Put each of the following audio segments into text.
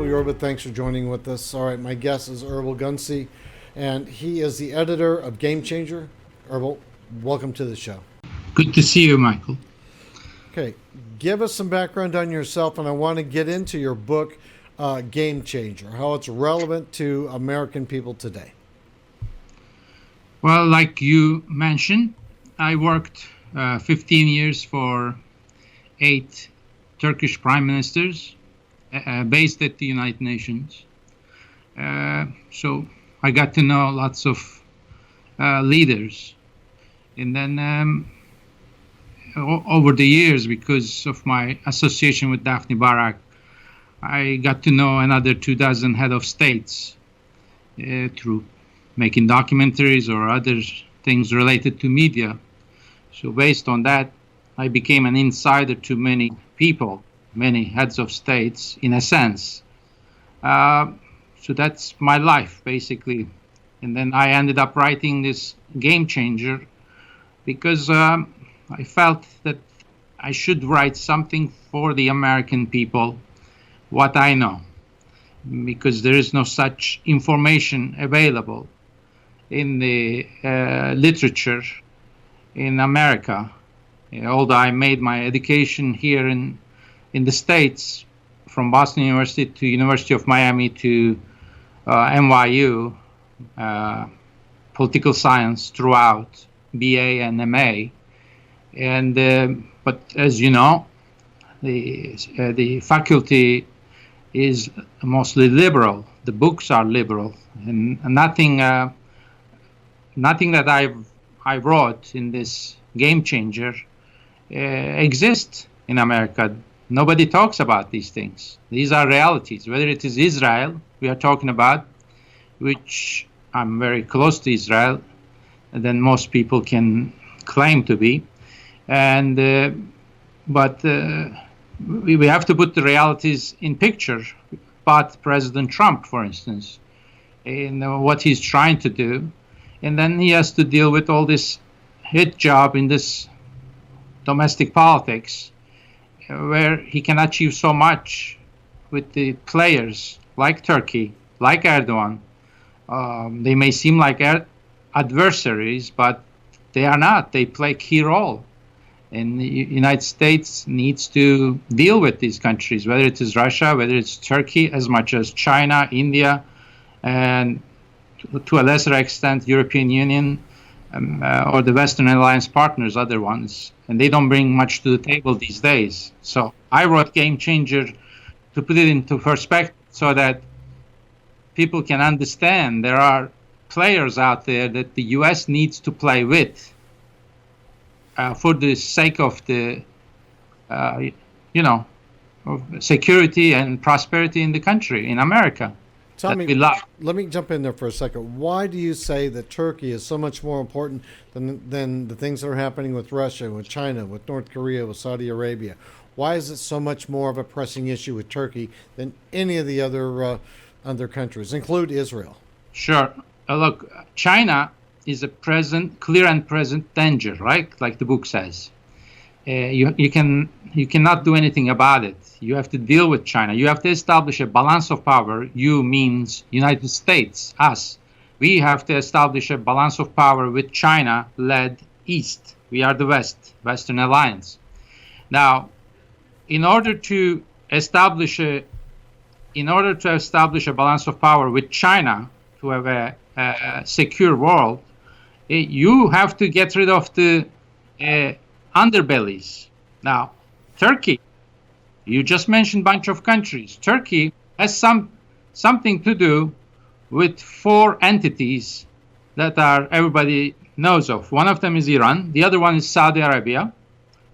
Your Orbit. Thanks for joining with us. All right, my guest is Erbil Gunasti, and he is the editor of Game Changer. Erbil, welcome to the show. Good to see you, Michael. Okay, give us some background on yourself, and I want to get into your book, Game Changer, how it's relevant to American people today. Well, like you mentioned, I worked 15 years for 8 Turkish prime ministers based at the United Nations. So I got to know lots of leaders. And then over the years, because of my association with Daphne Barak, I got to know another 24 head of states through making documentaries or other things related to media. So based on that, I became an insider to many people, many heads of states, in a sense. So that's my life, basically. And then I ended up writing this Game Changer because I felt that I should write something for the American people, what I know, because there is no such information available in the literature in America. Although I made my education here in the States, from Boston University to University of Miami to NYU, political science throughout, BA and MA. And but as you know, the faculty is mostly liberal. The books are liberal, and nothing that I wrote in this Game Changer exists in America. Nobody talks about these things. These are realities. Whether it is Israel we are talking about, which I'm very close to Israel than most people can claim to be, and but we have to put the realities in picture. But President Trump, for instance, in what he's trying to do, and then he has to deal with all this hit job in this domestic politics, where he can achieve so much with the players like Turkey, like Erdogan. They may seem like adversaries, but they are not. They play a key role. And the United States needs to deal with these countries, whether it is Russia, whether it's Turkey, as much as China, India, and to a lesser extent, European Union, or the Western Alliance partners, other ones. And they don't bring much to the table these days. So I wrote Game Changer to put it into perspective so that people can understand there are players out there that the U.S. needs to play with for the sake of the, of security and prosperity in the country, in America. Let me jump in there for a second. Why do you say that Turkey is so much more important than the things that are happening with Russia, with China, with North Korea, with Saudi Arabia? Why is it so much more of a pressing issue with Turkey than any of the other countries, include Israel? Sure. Look, China is a clear and present danger, right? Like the book says. You cannot do anything about it. You have to deal with China. You have to establish a balance of power. You means United States, us. We have to establish a balance of power with China led East. We are the West, Western Alliance. Now, in order to establish a balance of power with China, to have a secure world, you have to get rid of the underbellies. Now, Turkey, you just mentioned a bunch of countries. Turkey has something to do with 4 entities that everybody knows of. One of them is Iran. The other one is Saudi Arabia,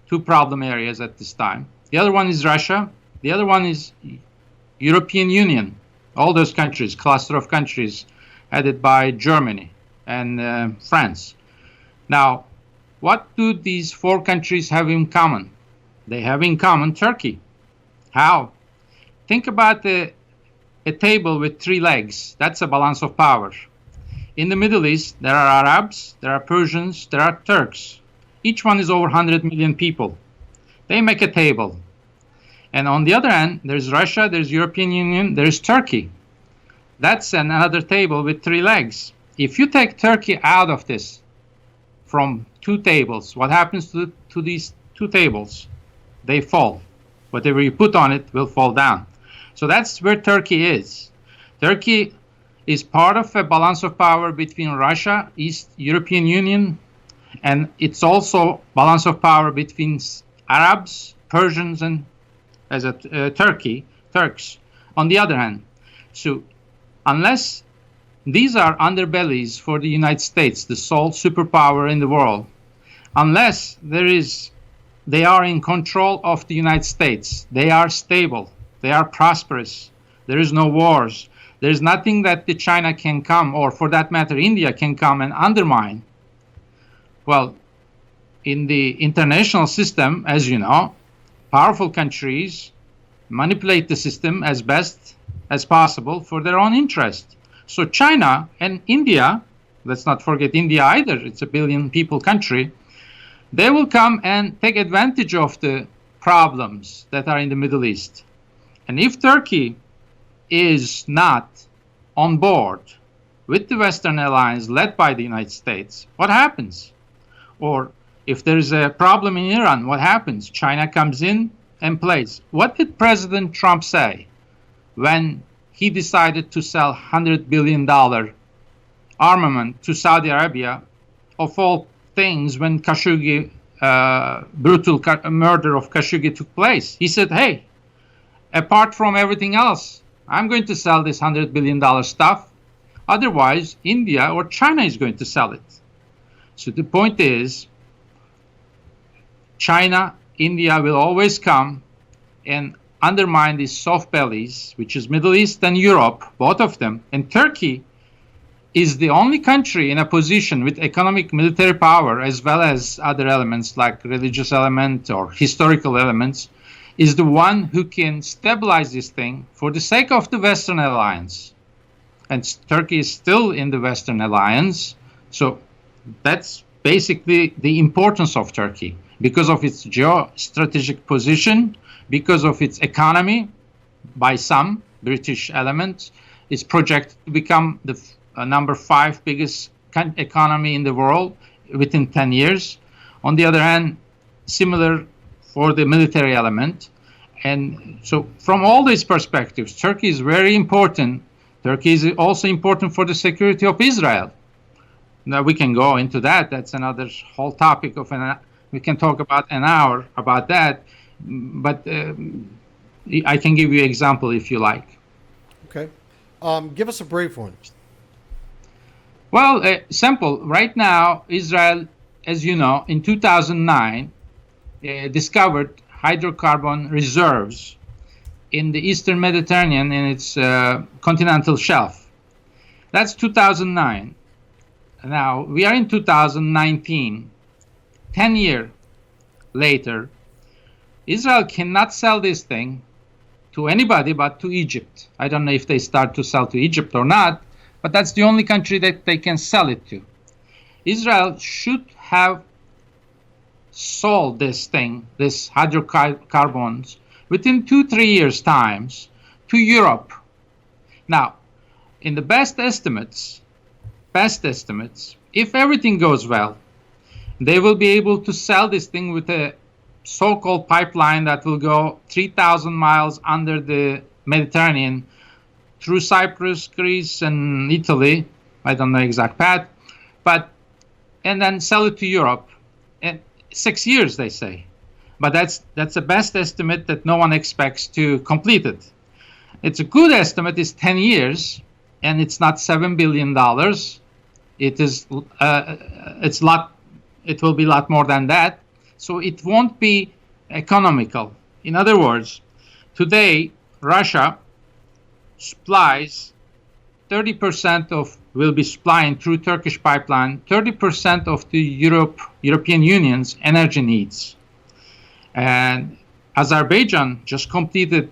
2 problem areas at this time. The other one is Russia. The other one is European Union. All those countries, cluster of countries, headed by Germany and France. Now, what do these 4 countries have in common? They have in common Turkey. How? Think about a table with 3 legs. That's a balance of power. In the Middle East, there are Arabs, there are Persians, there are Turks. Each one is over 100 million people. They make a table. And on the other hand, there's Russia, there's European Union, there's Turkey. That's another table with three legs. If you take Turkey out of this from two tables, what happens to these two tables? They fall. Whatever you put on it will fall down. So that's where Turkey is. Turkey is part of a balance of power between Russia, East European Union, and it's also balance of power between Arabs, Persians, and Turks. On the other hand, so unless these are underbellies for the United States, the sole superpower in the world, unless they are in control of the United States, they are stable, they are prosperous, there is no wars, there's nothing that the China can come, or for that matter, India can come and undermine. Well, in the international system, as you know, powerful countries manipulate the system as best as possible for their own interest. So China and India, let's not forget India either, it's a billion people country, they will come and take advantage of the problems that are in the Middle East. And if Turkey is not on board with the Western alliance led by the United States, what happens? Or if there's a problem in Iran, what happens? China comes in and plays. What did President Trump say when he decided to sell $100 billion armament to Saudi Arabia, of all things, when Khashoggi, brutal murder of Khashoggi took place? He said, hey, apart from everything else, I'm going to sell this $100 billion stuff. Otherwise, India or China is going to sell it. So the point is, China, India will always come and undermine these soft bellies, which is Middle East and Europe, both of them. And Turkey is the only country in a position with economic military power, as well as other elements like religious element or historical elements, is the one who can stabilize this thing for the sake of the Western alliance. And Turkey is still in the Western alliance. So that's basically the importance of Turkey, because of its geostrategic position, because of its economy. By some British elements, it's projected to become the number 5 biggest economy in the world within 10 years. On the other hand, similar for the military element. And so from all these perspectives, Turkey is very important. Turkey is also important for the security of Israel. Now we can go into that. That's another whole topic we can talk about an hour about that. But I can give you an example if you like. Okay. Give us a brief one. Well, simple. Right now, Israel, as you know, in 2009, discovered hydrocarbon reserves in the Eastern Mediterranean in its continental shelf. That's 2009. Now, we are in 2019, 10 years later. Israel cannot sell this thing to anybody but to Egypt. I don't know if they start to sell to Egypt or not, but that's the only country that they can sell it to. Israel should have sold this thing, this hydrocarbons, within 2-3 years' times to Europe. Now, in the best estimates, if everything goes well, they will be able to sell this thing with a so-called pipeline that will go 3,000 miles under the Mediterranean through Cyprus, Greece, and Italy. I don't know the exact path, and then sell it to Europe. In 6 years, they say. But that's the best estimate that no one expects to complete it. It's a good estimate is 10 years, and it's not $7 billion. It is it will be a lot more than that. So it won't be economical. In other words, today Russia supplies 30% will be supplying through Turkish pipeline 30% of the European Union's energy needs. And Azerbaijan just completed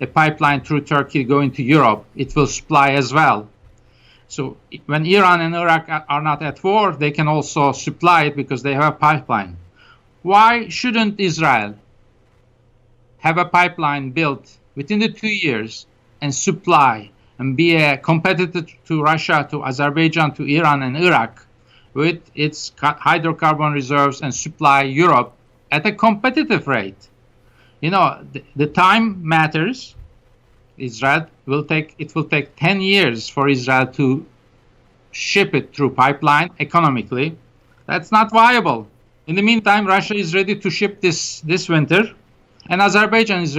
a pipeline through Turkey going to Europe. It will supply as well. So when Iran and Iraq are not at war, they can also supply it because they have a pipeline. Why shouldn't Israel have a pipeline built within the 2 years and supply and be a competitor to Russia, to Azerbaijan, to Iran and Iraq with its hydrocarbon reserves and supply Europe at a competitive rate. The time matters. It will take 10 years for Israel to ship it through pipeline economically. That's not viable. In the meantime, Russia is ready to ship this winter, and Azerbaijan is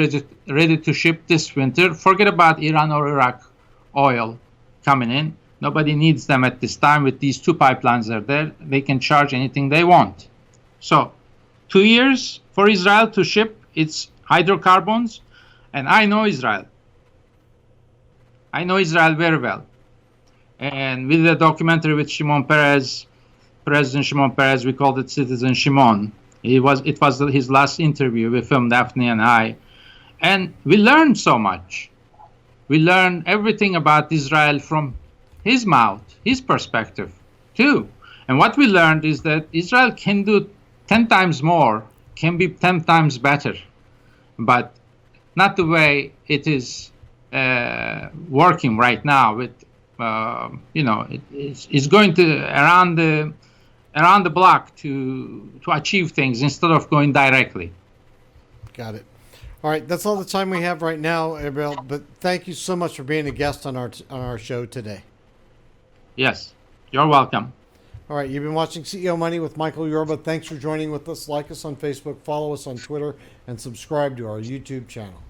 ready to ship this winter. Forget about Iran or Iraq oil coming in. Nobody needs them at this time. With these two pipelines are there, they can charge anything they want. So 2 years for Israel to ship its hydrocarbons, and I know Israel. I know Israel very well. And we did a documentary with Shimon Peres, President Shimon Peres. We called it Citizen Shimon. It was his last interview. We filmed, Daphne and I, and we learned so much. We learned everything about Israel from his mouth, his perspective too. And what we learned is that Israel can do 10 times more, can be 10 times better, but not the way it is working right now. With it's going to around the block to achieve things instead of going directly. Got it. All right, that's all the time we have right now, Erbil. But thank you so much for being a guest on our show today. Yes, you're welcome. All right, you've been watching CEO Money with Michael Yorba. Thanks for joining with us. Like us on Facebook, follow us on Twitter, and subscribe to our YouTube channel.